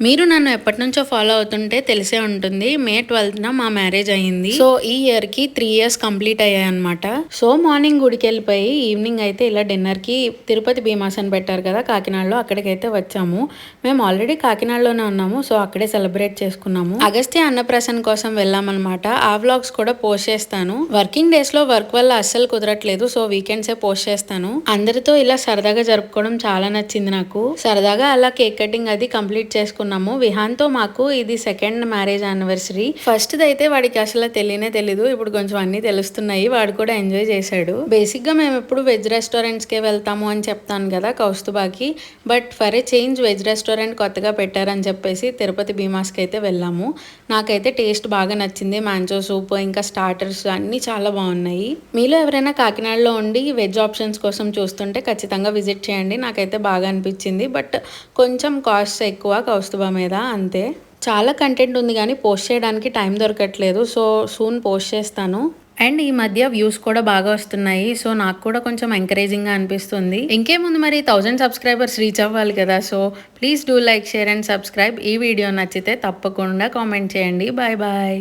మీరు నన్ను ఎప్పటి నుంచో ఫాలో అవుతుంటే తెలిసే ఉంటుంది. మే 12న మా మ్యారేజ్ అయ్యింది. సో ఈ ఇయర్ కి 3 ఇయర్స్ కంప్లీట్ అయ్యాయి అనమాట. సో మార్నింగ్ గుడికి వెళ్ళిపోయి ఈవినింగ్ అయితే ఇలా డిన్నర్ కి తిరుపతి భీమాసన్ పెట్టారు కదా కాకినాడలో, అక్కడికైతే వచ్చాము. మేము ఆల్రెడీ కాకినాడలోనే ఉన్నాము, సో అక్కడే సెలబ్రేట్ చేసుకున్నాము. అగస్త్య అన్నప్రాసన కోసం వెళ్ళామన్నమాట. ఆ వ్లాగ్స్ కూడా పోస్ట్ చేస్తాను. వర్కింగ్ డేస్ లో వర్క్ వల్ల అస్సలు కుదరట్లేదు, సో వీకెండ్సే పోస్ట్ చేస్తాను. అందరితో ఇలా సరదాగా జరుపుకోవడం చాలా నచ్చింది నాకు. సరదాగా అలా కేక్ కటింగ్ అది కంప్లీట్ చేసుకున్నాము. విహాన్తో మాకు ఇది సెకండ్ మ్యారేజ్ యానివర్సరీ. ఫస్ట్ అయితే వాడికి అసలు తెలియనే తెలీదు, ఇప్పుడు కొంచెం అన్ని తెలుస్తున్నాయి. వాడు కూడా ఎంజాయ్ చేశాడు. బేసిక్ గా మేము ఎప్పుడు వెజ్ రెస్టారెంట్స్ కే వెళ్తాము అని చెప్తాను కదా కౌస్తుబాకి, but for a change veg restaurant కొత్తగా పెట్టారని చెప్పేసి తిరుపతి భీమాస్కి అయితే వెళ్ళాము. నాకైతే టేస్ట్ బాగా నచ్చింది. మ్యాంచో సూప్ ఇంకా స్టార్టర్స్ అన్ని చాలా బాగున్నాయి. మీలో ఎవరైనా కాకినాడలో ఉండి వెజ్ ఆప్షన్స్ కోసం చూస్తుంటే ఖచ్చితంగా విజిట్ చేయండి. నాకైతే బాగా అనిపించింది, బట్ కొంచెం కాస్ట్ ఎక్కువ కౌస్తుబా మీద, అంతే. చాలా కంటెంట్ ఉంది కానీ పోస్ట్ చేయడానికి టైం దొరకట్లేదు, సో సూన్ పోస్ట్ చేస్తాను. అండ్ ఈ మధ్య వ్యూస్ కూడా బాగా వస్తున్నాయి, సో నాకు కూడా కొంచెం ఎంకరేజింగ్గా అనిపిస్తుంది. ఇంకేముంది మరి, 1000 సబ్స్క్రైబర్స్ రీచ్ అవ్వాలి కదా. So please do like, share and subscribe. ఈ వీడియో నచ్చితే తప్పకుండా కామెంట్ చేయండి. Bye bye.